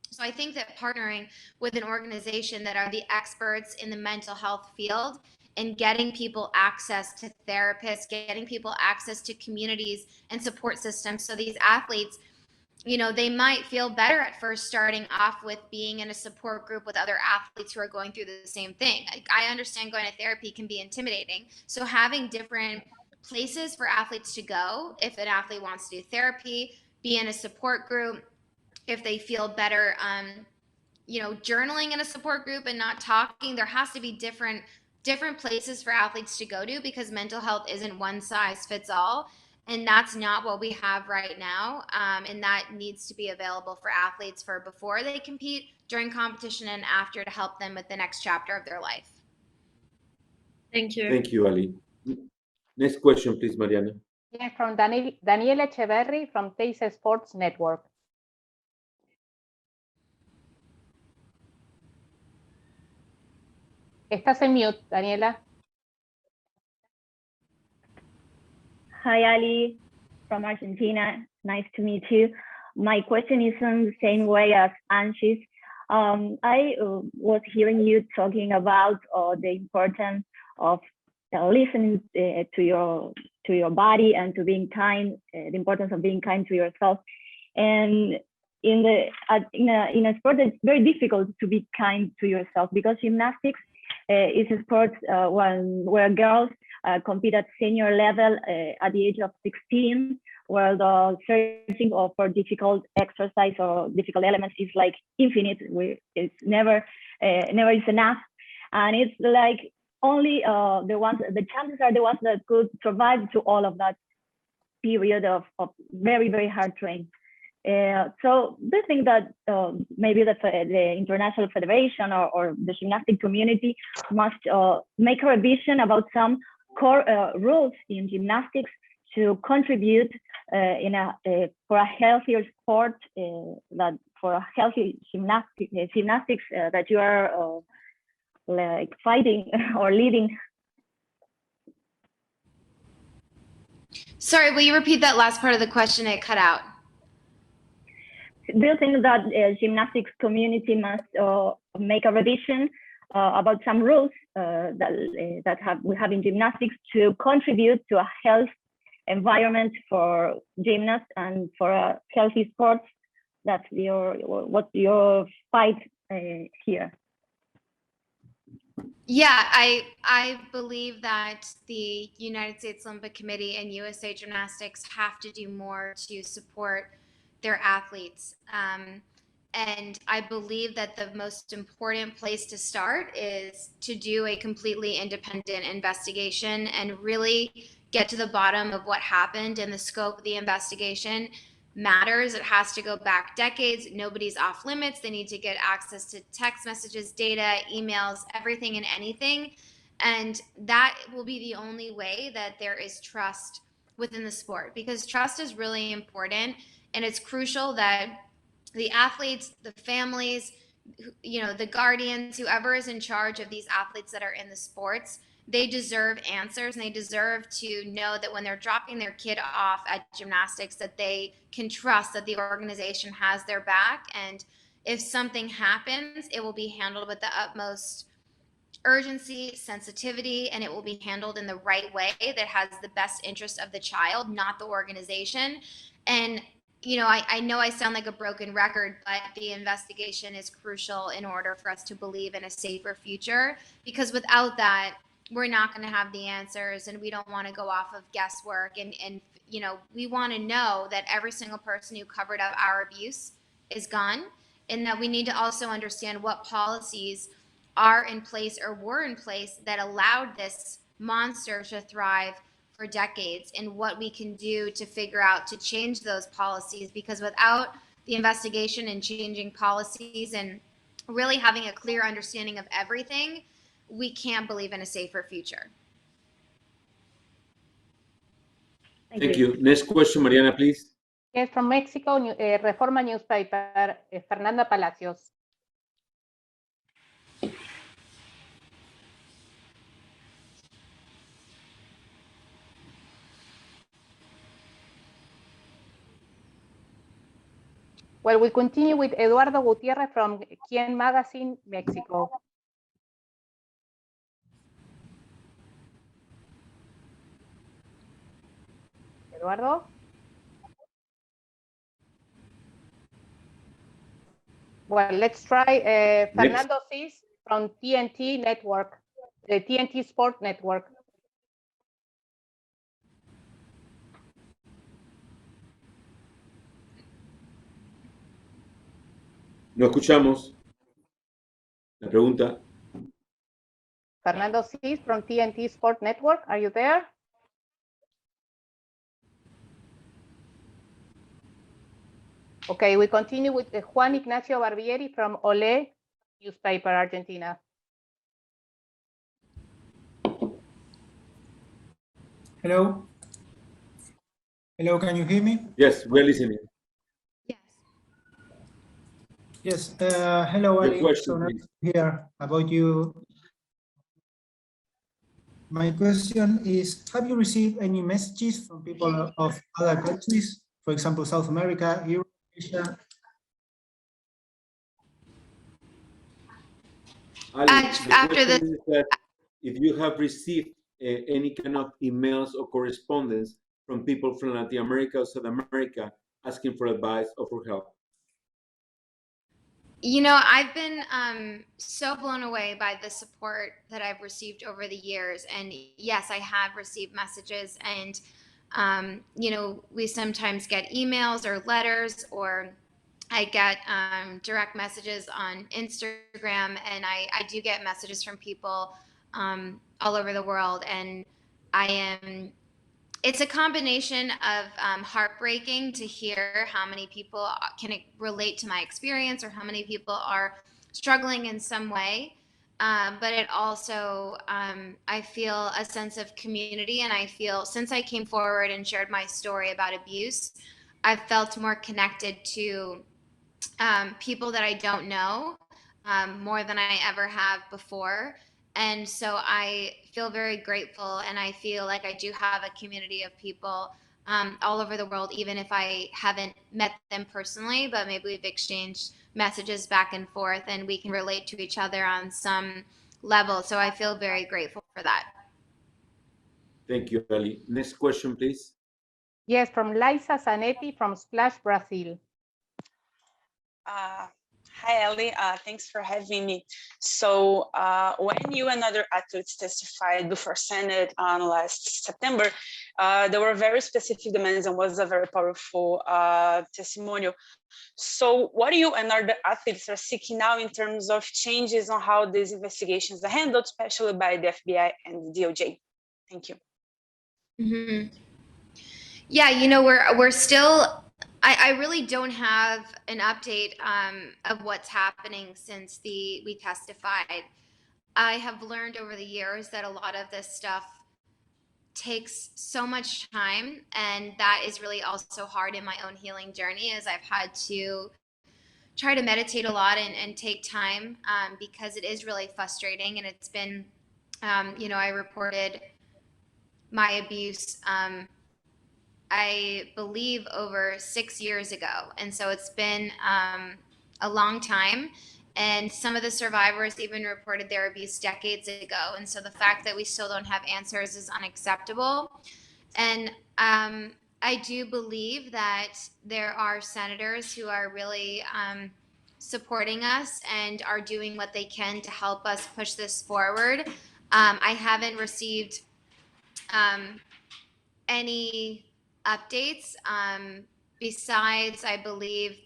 So I think that partnering with an organization that are the experts in the mental health field, and getting people access to therapists, getting people access to communities and support systems. So these athletes, they might feel better at first starting off with being in a support group with other athletes who are going through the same thing. I understand going to therapy can be intimidating. So having different places for athletes to go, if an athlete wants to do therapy, be in a support group, if they feel better, journaling in a support group and not talking, there has to be different places for athletes to go to, because mental health isn't one size fits all. And that's not what we have right now. And that needs to be available for athletes for before they compete, during competition, and after, to help them with the next chapter of their life. Thank you. Thank you, Ali. Next question, please, Mariana. Yeah, from Daniela Echeverri from Teis Sports Network. Estás en mute, Daniela. Hi, Ali, from Argentina. Nice to meet you. My question is on the same way as Angie's. I was hearing you talking about the importance of listening to your body and to being kind, the importance of being kind to yourself. And in a sport, it's very difficult to be kind to yourself, because gymnastics is a sport where girls compete at senior level at the age of 16, where the searching for difficult exercise or difficult elements is like infinite. It's never is enough, and it's like only the chances are the ones that could survive to all of that period of very, very hard training. So do think that maybe the International Federation or the gymnastic community must make a revision about some core rules in gymnastics to contribute for a healthier sport, that for a healthy gymnastics that you are like fighting or leading. Sorry, will you repeat that last part of the question? It cut out. Do you think that gymnastics community must make a revision about some rules that we have in gymnastics to contribute to a health environment for gymnasts and for a healthy sports? That's what's your fight here? Yeah, I believe that the United States Olympic Committee and USA Gymnastics have to do more to support their athletes. And I believe that the most important place to start is to do a completely independent investigation and really get to the bottom of what happened, and the scope of the investigation matters. It has to go back decades. Nobody's off limits. They need to get access to text messages, data, emails, everything and anything. And that will be the only way that there is trust within the sport, because trust is really important. And it's crucial that the athletes, the families, the guardians, whoever is in charge of these athletes that are in the sports, they deserve answers, and they deserve to know that when they're dropping their kid off at gymnastics, that they can trust that the organization has their back. And if something happens, it will be handled with the utmost urgency, sensitivity, and it will be handled in the right way that has the best interest of the child, not the organization. And I know I sound like a broken record, but the investigation is crucial in order for us to believe in a safer future, because without that, we're not going to have the answers, and we don't want to go off of guesswork. And we want to know that every single person who covered up our abuse is gone, and that we need to also understand what policies are in place or were in place that allowed this monster to thrive for decades, and what we can do to figure out to change those policies. Because without the investigation and changing policies and really having a clear understanding of everything, we can't believe in a safer future. Thank you. Next question, Mariana, please. Yes, from Mexico, Reforma newspaper, Fernanda Palacios. Well, we continue with Eduardo Gutierrez from Quién Magazine, Mexico. Eduardo? Well, let's try Fernando Cis from TNT Network, the TNT Sport Network. No escuchamos la pregunta. Fernando Cis from TNT Sport Network, are you there? Okay, we continue with Juan Ignacio Barbieri from OLE newspaper, Argentina. Hello. Hello, can you hear me? Yes, we're listening. Yes. Hello, Ali. So nice to hear about you. My question is, have you received any messages from people of other countries, for example, South America, Europe, Asia? After this, if you have received any kind of emails or correspondence from people from Latin America or South America asking for advice or for help. You know, I've been so blown away by the support that I've received over the years. And yes, I have received messages, and, you know, we sometimes get emails or letters, or I get direct messages on Instagram, and I do get messages from people all over the world. And it's a combination of heartbreaking to hear how many people can relate to my experience, or how many people are struggling in some way. But it also, I feel a sense of community, and I feel, since I came forward and shared my story about abuse, I've felt more connected to people that I don't know more than I ever have before. And so I feel very grateful, and I feel like I do have a community of people all over the world, even if I haven't met them personally, but maybe we've exchanged messages back and forth, and we can relate to each other on some level. So I feel very grateful for that. Thank you, Ali. Next question, please. Yes, from Liza Zanetti from Splash, Brazil. Hi, Ali. Thanks for having me. So when you and other athletes testified before Senate on last September, there were very specific demands and was a very powerful testimonial. So what you and other athletes are seeking now in terms of changes on how these investigations are handled, especially by the FBI and the DOJ? Thank you. Mm-hmm. Yeah, you know, we're still, I really don't have an update of what's happening since we testified. I have learned over the years that a lot of this stuff takes so much time, and that is really also hard in my own healing journey, as I've had to try to meditate a lot and take time because it is really frustrating. And it's been, you know, I reported my abuse I believe over 6 years ago. And so it's been a long time. And some of the survivors even reported their abuse decades ago. And so the fact that we still don't have answers is unacceptable. And I do believe that there are senators who are really supporting us and are doing what they can to help us push this forward. I haven't received any updates besides, I believe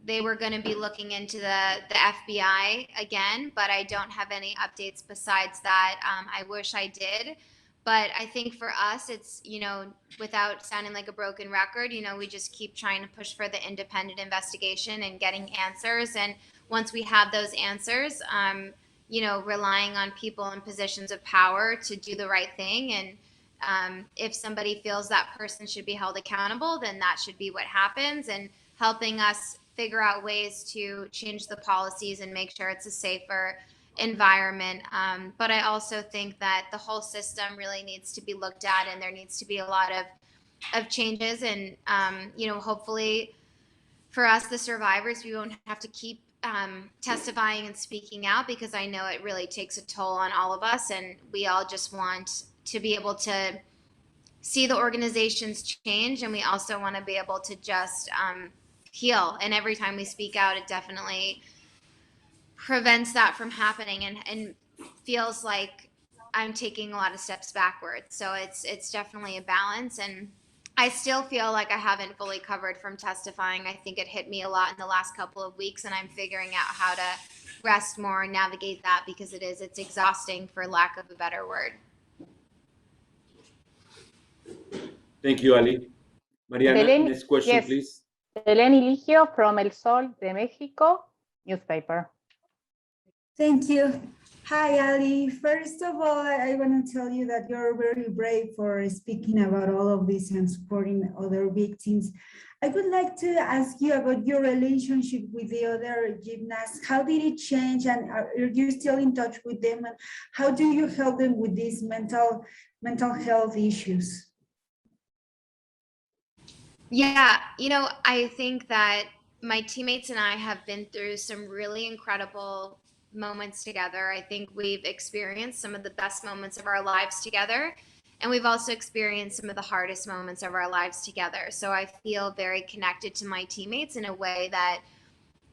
they were going to be looking into the FBI again, but I don't have any updates besides that. I wish I did, but I think for us, it's, you know, without sounding like a broken record, you know, we just keep trying to push for the independent investigation and getting answers. And once we have those answers, you know, relying on people in positions of power to do the right thing. And if somebody feels that person should be held accountable, then that should be what happens, and helping us figure out ways to change the policies and make sure it's a safer environment. But I also think that the whole system really needs to be looked at, and there needs to be a lot of changes. And, you know, hopefully for us, the survivors, we won't have to keep testifying and speaking out, because I know it really takes a toll on all of us, and we all just want to be able to see the organizations change, and we also want to be able to just heal. And every time we speak out, it definitely prevents that from happening, and feels like I'm taking a lot of steps backwards. So it's definitely a balance, and I still feel like I haven't fully covered from testifying. I think it hit me a lot in the last couple of weeks, and I'm figuring out how to rest more and navigate that, because it's exhausting, for lack of a better word. Thank you, Ali. Mariana, next question, yes. please. Eleni Ligio from El Sol de México newspaper. Thank you. Hi, Ali. First of all, I want to tell you that you're very brave for speaking about all of this and supporting other victims. I would like to ask you about your relationship with the other gymnasts. How did it change, and are you still in touch with them? And how do you help them with these mental health issues? Yeah, you know, I think that my teammates and I have been through some really incredible moments together. I think we've experienced some of the best moments of our lives together. And we've also experienced some of the hardest moments of our lives together. So I feel very connected to my teammates in a way that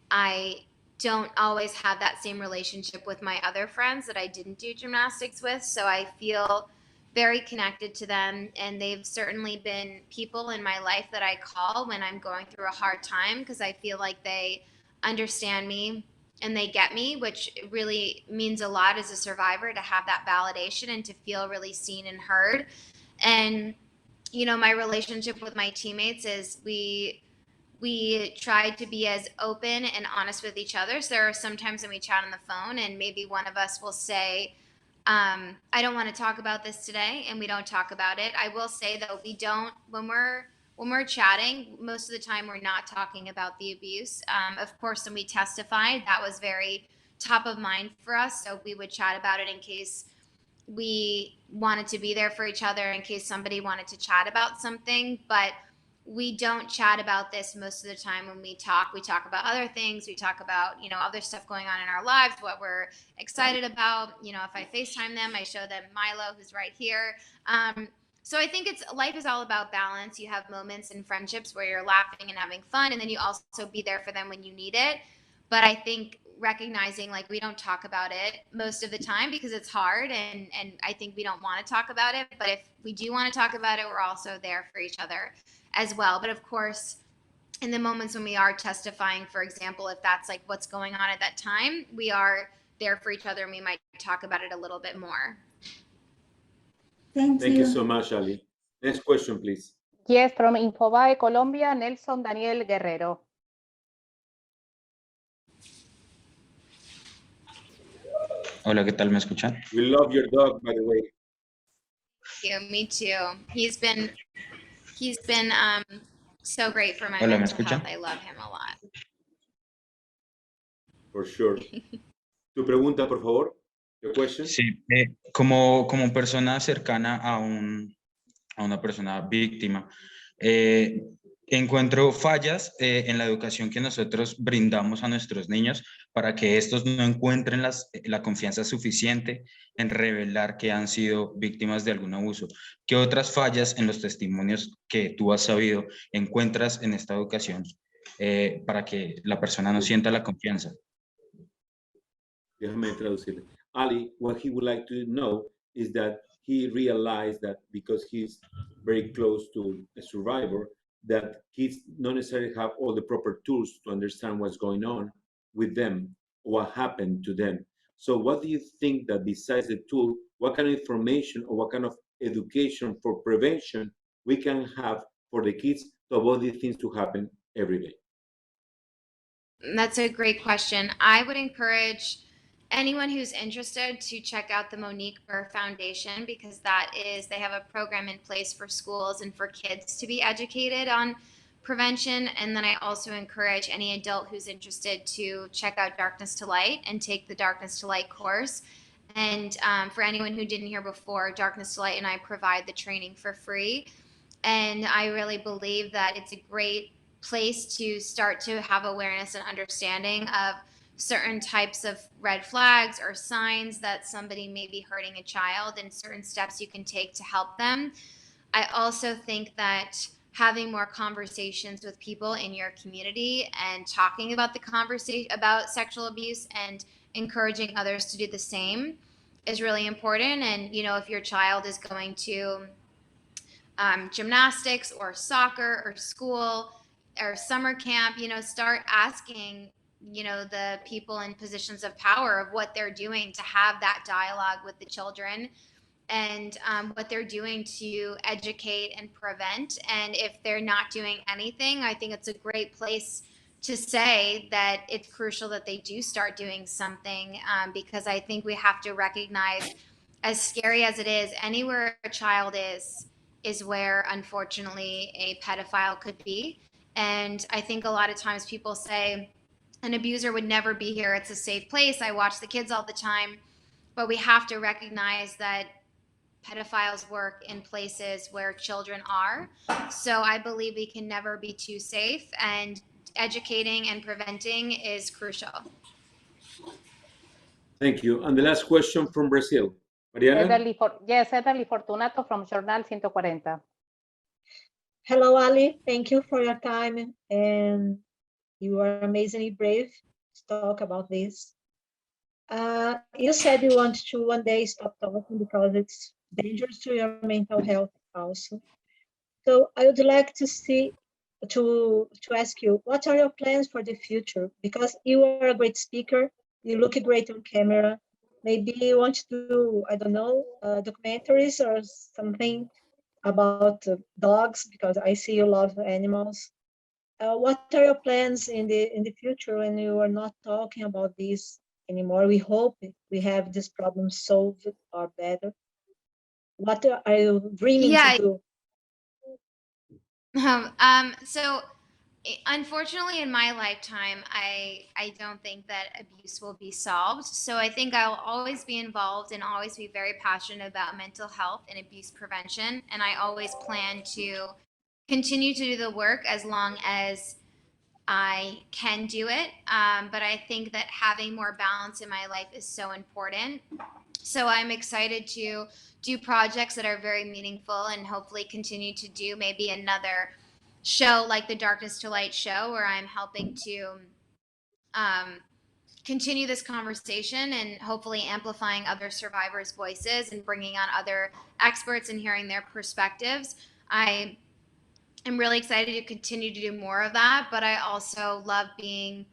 I don't always have that same relationship with my other friends that I didn't do gymnastics with. So I feel very connected to them. And they've certainly been people in my life that I call when I'm going through a hard time, because I feel like they understand me and they get me, which really means a lot as a survivor, to have that validation and to feel really seen and heard. And, you know, my relationship with my teammates is we try to be as open and honest with each other. So there are some times when we chat on the phone and maybe one of us will say, I don't want to talk about this today, and we don't talk about it. I will say though, we don't, when we're chatting, most of the time we're not talking about the abuse. Of course, when we testified, that was very top of mind for us. So we would chat about it in case we wanted to be there for each other, in case somebody wanted to chat about something. But we don't chat about this most of the time. When we talk about other things. We talk about, you know, other stuff going on in our lives, what we're excited about. You know, if I FaceTime them, I show them Milo, who's right here. So I think life is all about balance. You have moments in friendships where you're laughing and having fun, and then you also be there for them when you need it. But I think recognizing, like, we don't talk about it most of the time because it's hard, and I think we don't want to talk about it. But if we do want to talk about it, we're also there for each other as well. But of course, in the moments when we are testifying, for example, if that's like what's going on at that time, we are there for each other and we might talk about it a little bit more. Thank you so much, Ali. Next question, please. Yes, from Infobae Colombia, Nelson Daniel Guerrero. Hola, ¿qué tal? ¿Me escuchan? We love your dog, by the way. Yeah, me too. He's been so great for my Hola, ¿me mental escuchan? health. I love him a lot. For sure. Tu pregunta, por favor. Your question. Sí, como persona cercana a una persona víctima, encuentro fallas en la educación que nosotros brindamos a nuestros niños para que estos no encuentren la confianza suficiente en revelar que han sido víctimas de algún abuso. ¿Qué otras fallas en los testimonios que tú has sabido encuentras en esta educación para que la persona no sienta la confianza? Déjame traducirle. Ali, what he would like to know is that he realized that because he's very close to a survivor, that kids don't necessarily have all the proper tools to understand what's going on with them, what happened to them. So what do you think that besides the tool, what kind of information or what kind of education for prevention we can have for the kids to avoid these things to happen every day? That's a great question. I would encourage anyone who's interested to check out the Monique Burr Foundation, because they have a program in place for schools and for kids to be educated on prevention. And then I also encourage any adult who's interested to check out Darkness to Light and take the Darkness to Light course. And for anyone who didn't hear before, Darkness to Light and I provide the training for free. And I really believe that it's a great place to start to have awareness and understanding of certain types of red flags or signs that somebody may be hurting a child, and certain steps you can take to help them. I also think that having more conversations with people in your community and talking about the conversation about sexual abuse and encouraging others to do the same is really important. And, you know, if your child is going to gymnastics or soccer or school or summer camp, you know, start asking, you know, the people in positions of power of what they're doing to have that dialogue with the children, and what they're doing to educate and prevent. And if they're not doing anything, I think it's a great place to say that it's crucial that they do start doing something, because I think we have to recognize, as scary as it is, anywhere a child is where, unfortunately, a pedophile could be. And I think a lot of times people say, an abuser would never be here. It's a safe place. I watch the kids all the time. But we have to recognize that pedophiles work in places where children are. So I believe we can never be too safe, and educating and preventing is crucial. Thank you. And the last question from Brazil. Mariana? Ederly Fortunato from Jornal 140. Hello, Ali. Thank you for your time. And you are amazingly brave to talk about this. You said you want to one day stop talking because it's dangerous to your mental health also. So I would like to ask you, what are your plans for the future? Because you are a great speaker, you look great on camera. Maybe you want to do, I don't know, documentaries or something about dogs, because I see you love animals. What are your plans in the future when you are not talking about this anymore? We hope we have this problem solved or better. What are you dreaming to do? So unfortunately in my lifetime, I don't think that abuse will be solved. So I think I'll always be involved and always be very passionate about mental health and abuse prevention. And I always plan to continue to do the work as long as I can do it. But I think that having more balance in my life is so important. So I'm excited to do projects that are very meaningful and hopefully continue to do maybe another show like the Darkness to Light show, where I'm helping to continue this conversation and hopefully amplifying other survivors' voices and bringing on other experts and hearing their perspectives. I am really excited to continue to do more of that, but I also love being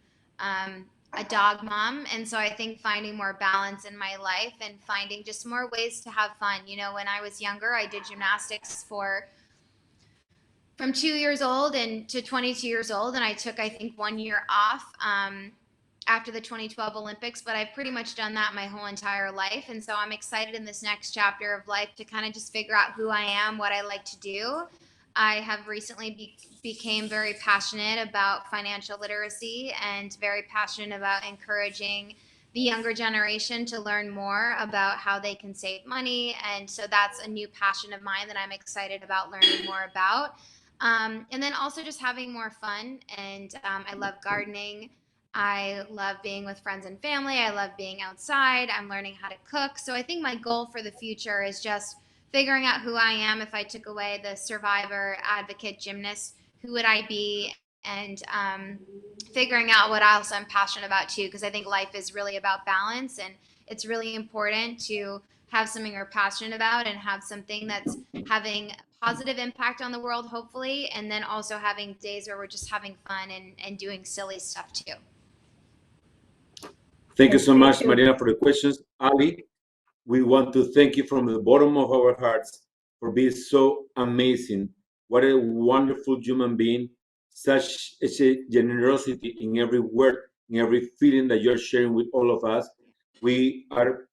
a dog mom. And so I think finding more balance in my life and finding just more ways to have fun. You know, when I was younger, I did gymnastics from 2 years old and to 22 years old. And I took, I think, 1 year off after the 2012 Olympics, but I've pretty much done that my whole entire life. And so I'm excited in this next chapter of life to kind of just figure out who I am, what I like to do. I have recently became very passionate about financial literacy and very passionate about encouraging the younger generation to learn more about how they can save money. And so that's a new passion of mine that I'm excited about learning more about. And then also just having more fun. And I love gardening. I love being with friends and family. I love being outside. I'm learning how to cook. So I think my goal for the future is just figuring out who I am. If I took away the survivor, advocate, gymnast, who would I be? And figuring out what else I'm passionate about too, because I think life is really about balance, and it's really important to have something you're passionate about and have something that's having a positive impact on the world, hopefully, and then also having days where we're just having fun and doing silly stuff too. Thank you so much, Mariana, for the questions. Ali, we want to thank you from the bottom of our hearts for being so amazing. What a wonderful human being. Such a generosity in every word, in every feeling that you're sharing with all of us. We are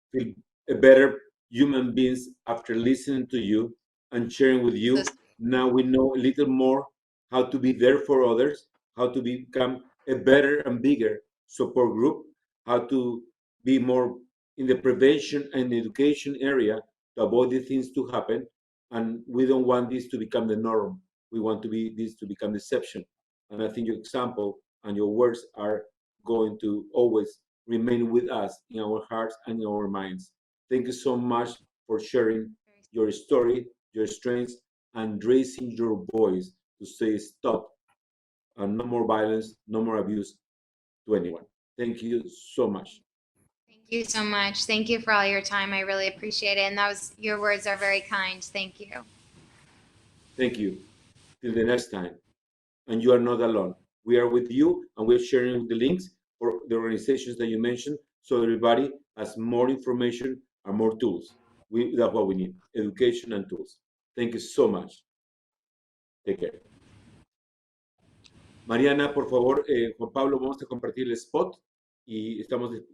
a better human beings after listening to you and sharing with you. Now we know a little more how to be there for others, how to become a better and bigger support group, how to be more in the prevention and education area to avoid these things to happen. And we don't want this to become the norm. We want this to become the exception. And I think your example and your words are going to always remain with us in our hearts and in our minds. Thank you so much for sharing your story, your strengths, and raising your voice to say stop and no more violence, no more abuse to anyone. Thank you so much. Thank you so much. Thank you for all your time. I really appreciate it. And your words are very kind. Thank you. Thank you. Till the next time. And you are not alone. We are with you, and we're sharing the links for the organizations that you mentioned, so everybody has more information and more tools. That's what we need, education and tools. Thank you so much. Take care. Mariana, por favor, Juan Pablo, vamos a compartir el spot y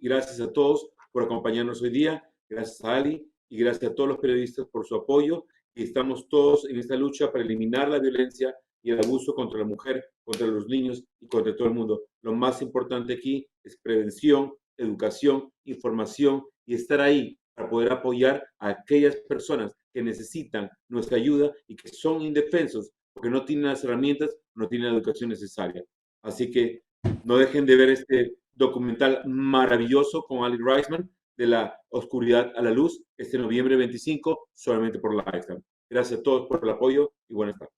gracias a todos por acompañarnos hoy día, gracias a Ali y gracias a todos los periodistas por su apoyo, y estamos todos en esta lucha para eliminar la violencia y el abuso contra la mujer, contra los niños y contra todo el mundo. Lo más importante aquí es prevención, educación, información y estar ahí para poder apoyar a aquellas personas que necesitan nuestra ayuda y que son indefensos porque no tienen las herramientas, no tienen la educación necesaria. Así que no dejen de ver este documental maravilloso con Ali RAISMAN de la oscuridad a la luz este noviembre 25 solamente por Lifetime. Gracias a todos por el apoyo y buenas tardes.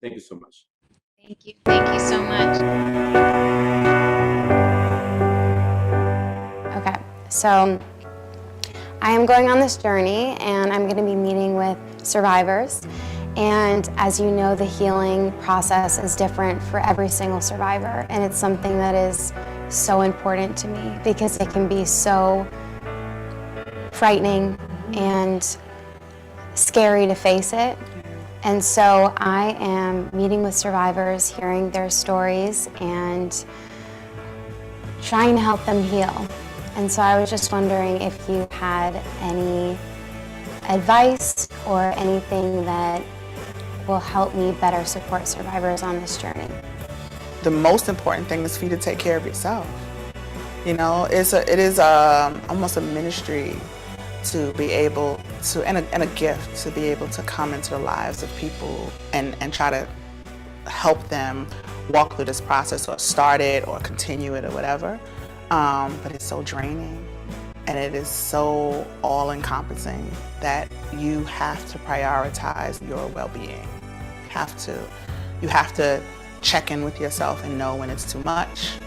Thank you so much. Thank you. Thank you so much. Okay, so I am going on this journey and I'm going to be meeting with survivors. And as you know, the healing process is different for every single survivor. And it's something that is so important to me because it can be so frightening and scary to face it. And so I am meeting with survivors, hearing their stories, and trying to help them heal. And so I was just wondering if you had any advice or anything that will help me better support survivors on this journey. The most important thing is for you to take care of yourself. You know, it is almost a ministry to be able to, and a gift to be able to come into the lives of people and try to help them walk through this process or start it or continue it or whatever. But it's so draining and it is so all-encompassing that you have to prioritize your well-being. You have to check in with yourself and know when it's too much.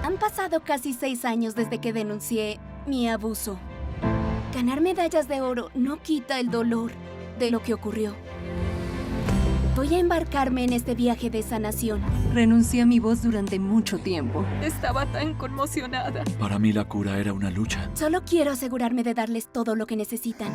Han pasado casi 6 años desde que denuncié mi abuso. Ganar medallas de oro no quita el dolor de lo que ocurrió. Voy a embarcarme en este viaje de sanación. Renuncié a mi voz durante mucho tiempo. Estaba tan conmocionada. Para mí la cura era una lucha. Solo quiero asegurarme de darles todo lo que necesitan.